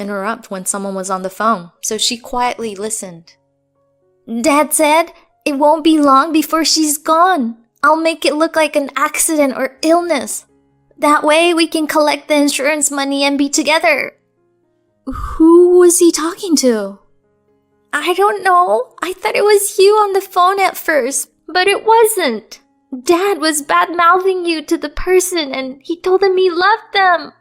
interrupt when someone was on the phone, so she quietly listened. Dad said it won't be long before she's gone. I'll make it look like an accident or illness. That way we can collect the insurance money and be together. Who was he talking to? I don't know. I thought it was you on the phone at first, but it wasn't. Dad was bad-mouthing you to the person and he told them he loved them.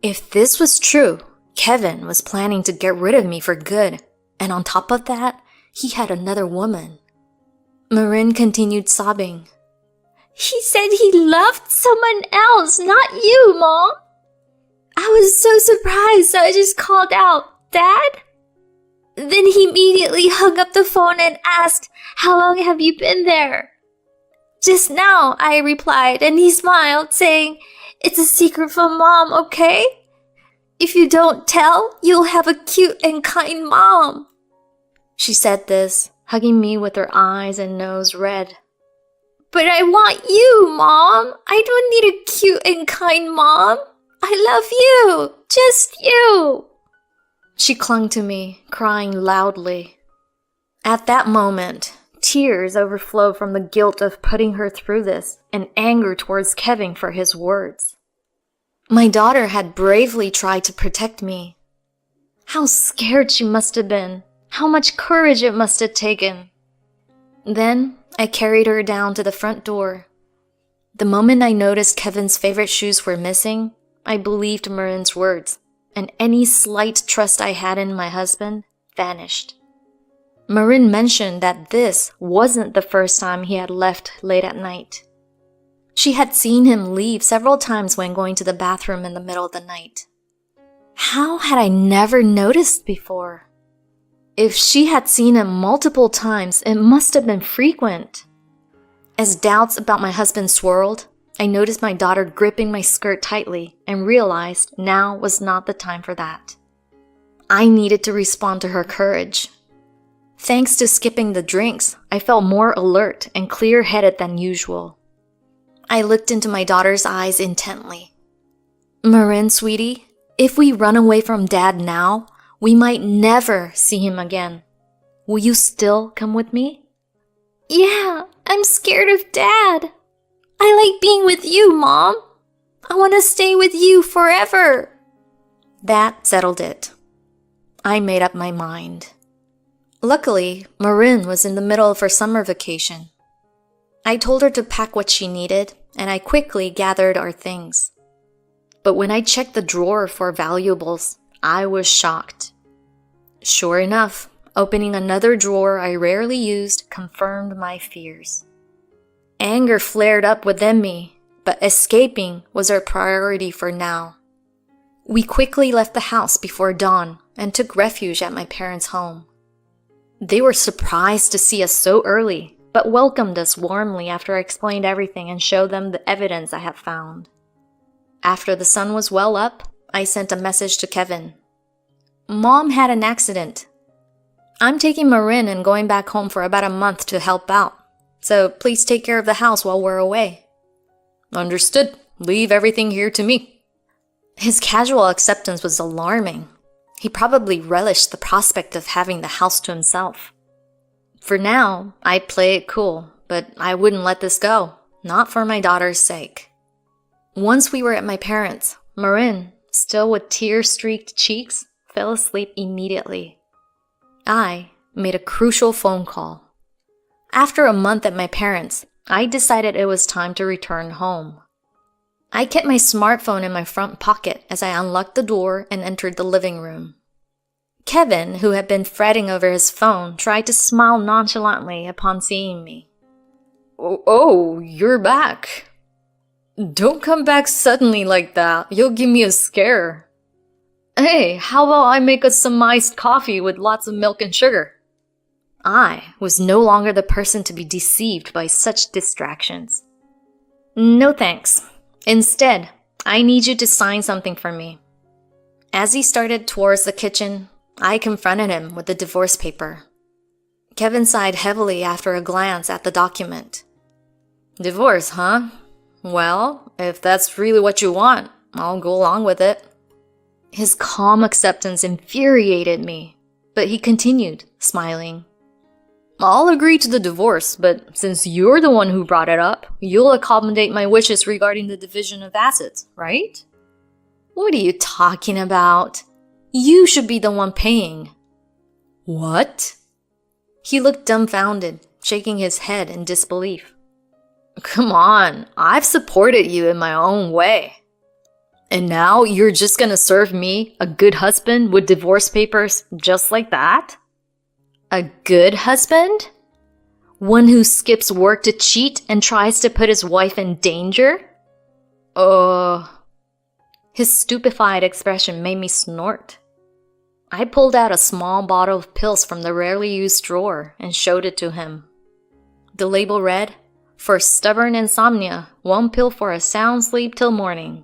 If this was true, Kevin was planning to get rid of me for good. And on top of that, he had another woman. Marin continued sobbing. He said he loved someone else, not you, Mom. I was so surprised, so I just called out, Dad? Then he immediately hung up the phone and asked, how long have you been there? Just now, I replied, and he smiled, saying, it's a secret from Mom, okay? If you don't tell, you'll have a cute and kind mom. She said this, hugging me with her eyes and nose red. But I want you, Mom. I don't need a cute and kind mom. I love you. Just you. She clung to me, crying loudly. At that moment, tears overflowed from the guilt of putting her through this and anger towards Kevin for his words. My daughter had bravely tried to protect me. How scared she must have been. How much courage it must have taken. Then I carried her down to the front door. The moment I noticed Kevin's favorite shoes were missing, I believed Marin's words, and any slight trust I had in my husband vanished. Marin mentioned that this wasn't the first time he had left late at night. She had seen him leave several times when going to the bathroom in the middle of the night. How had I never noticed before? If she had seen him multiple times, it must have been frequent. As doubts about my husband swirled, I noticed my daughter gripping my skirt tightly and realized now was not the time for that. I needed to respond to her courage. Thanks to skipping the drinks, I felt more alert and clear-headed than usual. I looked into my daughter's eyes intently. Marin, sweetie, if we run away from Dad now, we might never see him again. Will you still come with me? Yeah, I'm scared of Dad. I like being with you, Mom. I want to stay with you forever. That settled it. I made up my mind. Luckily, Marin was in the middle of her summer vacation. I told her to pack what she needed, and I quickly gathered our things. But when I checked the drawer for valuables, I was shocked. Sure enough, opening another drawer I rarely used confirmed my fears. Anger flared up within me, but escaping was our priority for now. We quickly left the house before dawn and took refuge at my parents' home. They were surprised to see us so early, but welcomed us warmly after I explained everything and showed them the evidence I had found. After the sun was well up, I sent a message to Kevin. Mom had an accident. I'm taking Marin and going back home for about a month to help out, so please take care of the house while we're away. Understood. Leave everything here to me. His casual acceptance was alarming. He probably relished the prospect of having the house to himself. For now, I'd play it cool, but I wouldn't let this go, not for my daughter's sake. Once we were at my parents', Marin, still with tear-streaked cheeks, fell asleep immediately. I made a crucial phone call. After a month at my parents', I decided it was time to return home. I kept my smartphone in my front pocket as I unlocked the door and entered the living room. Kevin, who had been fretting over his phone, tried to smile nonchalantly upon seeing me. Oh, you're back. Don't come back suddenly like that. You'll give me a scare. Hey, how about I make us some iced coffee with lots of milk and sugar? I was no longer the person to be deceived by such distractions. No thanks. Instead, I need you to sign something for me. As he started towards the kitchen, I confronted him with the divorce paper. Kevin sighed heavily after a glance at the document. Divorce, huh? Well, if that's really what you want, I'll go along with it. His calm acceptance infuriated me, but he continued, smiling. I'll agree to the divorce, but since you're the one who brought it up, you'll accommodate my wishes regarding the division of assets, right? What are you talking about? You should be the one paying. What? He looked dumbfounded, shaking his head in disbelief. Come on, I've supported you in my own way. And now you're just gonna serve me, a good husband, with divorce papers just like that? A good husband? One who skips work to cheat and tries to put his wife in danger? His stupefied expression made me snort. I pulled out a small bottle of pills from the rarely used drawer and showed it to him. The label read, "For stubborn insomnia, 1 pill for a sound sleep till morning."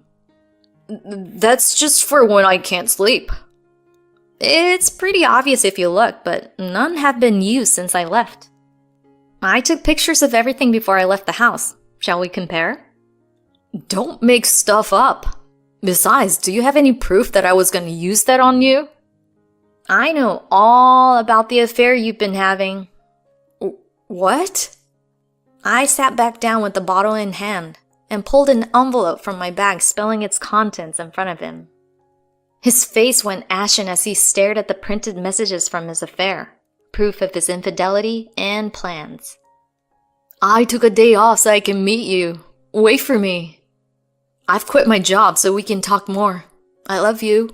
That's just for when I can't sleep. It's pretty obvious if you look, but none have been used since I left. I took pictures of everything before I left the house. Shall we compare? Don't make stuff up. Besides, do you have any proof that I was going to use that on you? I know all about the affair you've been having. What? I sat back down with the bottle in hand and pulled an envelope from my bag, spelling its contents in front of him. His face went ashen as he stared at the printed messages from his affair, proof of his infidelity and plans. I took a day off so I can meet you. Wait for me. I've quit my job so we can talk more. I love you.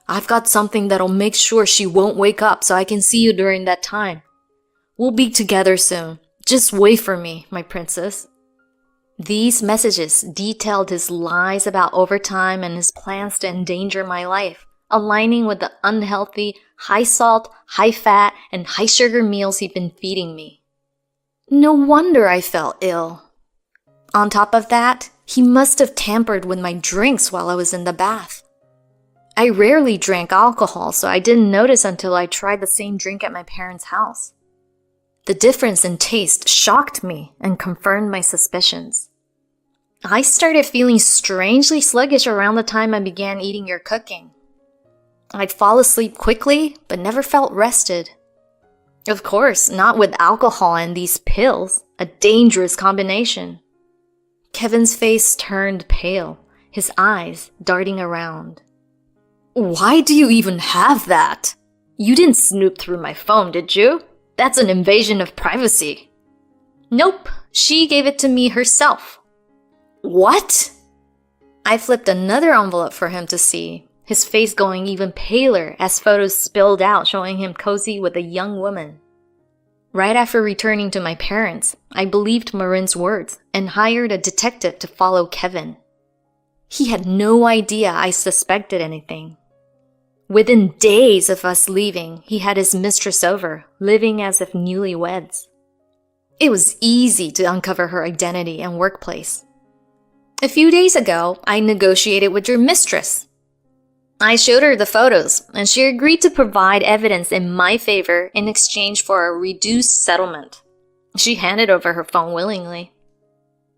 I've got something that'll make sure she won't wake up so I can see you during that time. We'll be together soon. Just wait for me, my princess. These messages detailed his lies about overtime and his plans to endanger my life, aligning with the unhealthy, high-salt, high-fat, and high-sugar meals he'd been feeding me. No wonder I felt ill. On top of that, he must have tampered with my drinks while I was in the bath. I rarely drank alcohol, so I didn't notice until I tried the same drink at my parents' house. The difference in taste shocked me and confirmed my suspicions. I started feeling strangely sluggish around the time I began eating your cooking. I'd fall asleep quickly, but never felt rested. Of course, not with alcohol and these pills, a dangerous combination. Kevin's face turned pale, his eyes darting around. Why do you even have that? You didn't snoop through my phone, did you? That's an invasion of privacy. Nope, she gave it to me herself. What? I flipped another envelope for him to see, his face going even paler as photos spilled out showing him cozy with a young woman. Right after returning to my parents, I believed Marin's words and hired a detective to follow Kevin. He had no idea I suspected anything. Within days of us leaving, he had his mistress over, living as if newlyweds. It was easy to uncover her identity and workplace. A few days ago, I negotiated with your mistress. I showed her the photos, and she agreed to provide evidence in my favor in exchange for a reduced settlement. She handed over her phone willingly.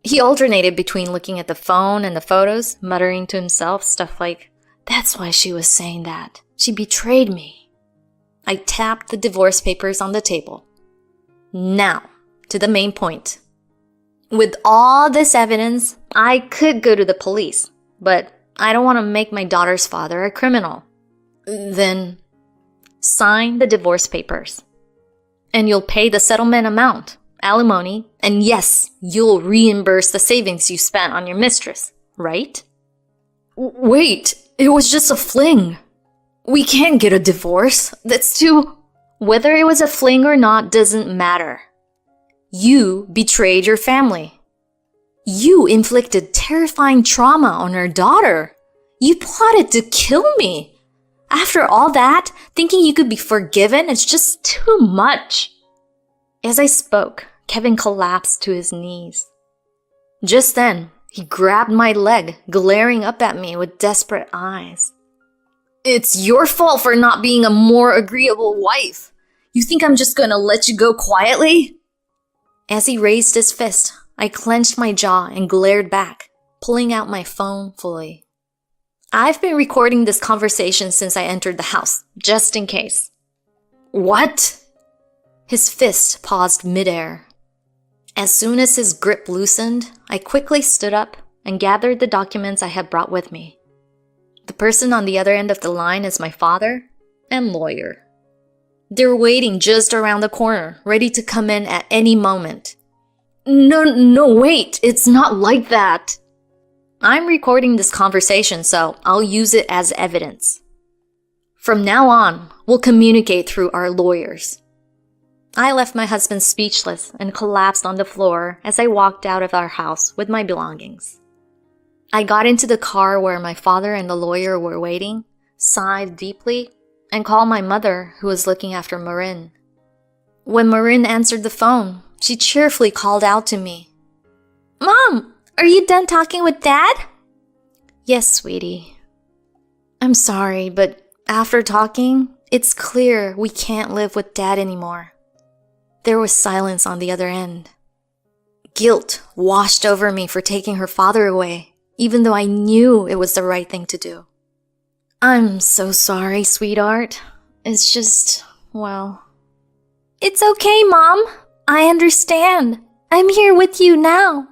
He alternated between looking at the phone and the photos, muttering to himself stuff like, "That's why she was saying that. She betrayed me." I tapped the divorce papers on the table. Now, to the main point. With all this evidence, I could go to the police, but I don't want to make my daughter's father a criminal. Then, sign the divorce papers. And you'll pay the settlement amount, alimony, and yes, you'll reimburse the savings you spent on your mistress, right? Wait, it was just a fling. We can't get a divorce. That's too... Whether it was a fling or not doesn't matter. You betrayed your family. You inflicted terrifying trauma on our daughter. You plotted to kill me. After all that, thinking you could be forgiven is just too much. As I spoke, Kevin collapsed to his knees. Just then, he grabbed my leg, glaring up at me with desperate eyes. It's your fault for not being a more agreeable wife. You think I'm just gonna let you go quietly? As he raised his fist, I clenched my jaw and glared back, pulling out my phone fully. I've been recording this conversation since I entered the house, just in case. What? His fist paused midair. As soon as his grip loosened, I quickly stood up and gathered the documents I had brought with me. The person on the other end of the line is my father and lawyer. They're waiting just around the corner, ready to come in at any moment. No, wait, it's not like that. I'm recording this conversation, so I'll use it as evidence. From now on, we'll communicate through our lawyers. I left my husband speechless and collapsed on the floor as I walked out of our house with my belongings. I got into the car where my father and the lawyer were waiting, sighed deeply, and called my mother, who was looking after Marin. When Marin answered the phone, she cheerfully called out to me. Mom, are you done talking with Dad? Yes, sweetie. I'm sorry, but after talking, it's clear we can't live with Dad anymore. There was silence on the other end. Guilt washed over me for taking her father away, even though I knew it was the right thing to do. I'm so sorry, sweetheart. It's just, well... It's okay, Mom. I understand. I'm here with you now.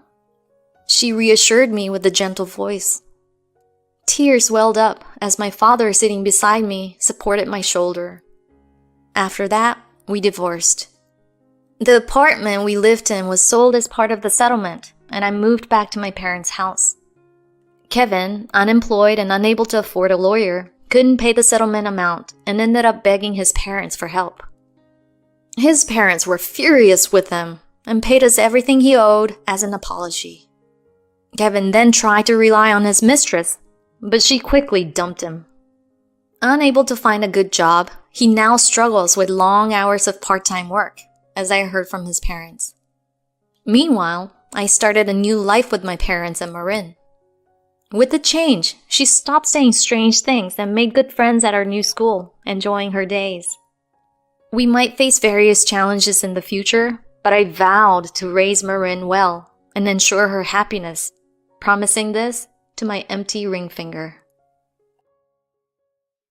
She reassured me with a gentle voice. Tears welled up as my father sitting beside me supported my shoulder. After that, we divorced. The apartment we lived in was sold as part of the settlement, and I moved back to my parents' house. Kevin, unemployed and unable to afford a lawyer, couldn't pay the settlement amount and ended up begging his parents for help. His parents were furious with him and paid us everything he owed as an apology. Kevin then tried to rely on his mistress, but she quickly dumped him. Unable to find a good job, he now struggles with long hours of part-time work, as I heard from his parents. Meanwhile, I started a new life with my parents and Marin. With the change, she stopped saying strange things and made good friends at our new school, enjoying her days. We might face various challenges in the future, but I vowed to raise Marin well and ensure her happiness, promising this to my empty ring finger.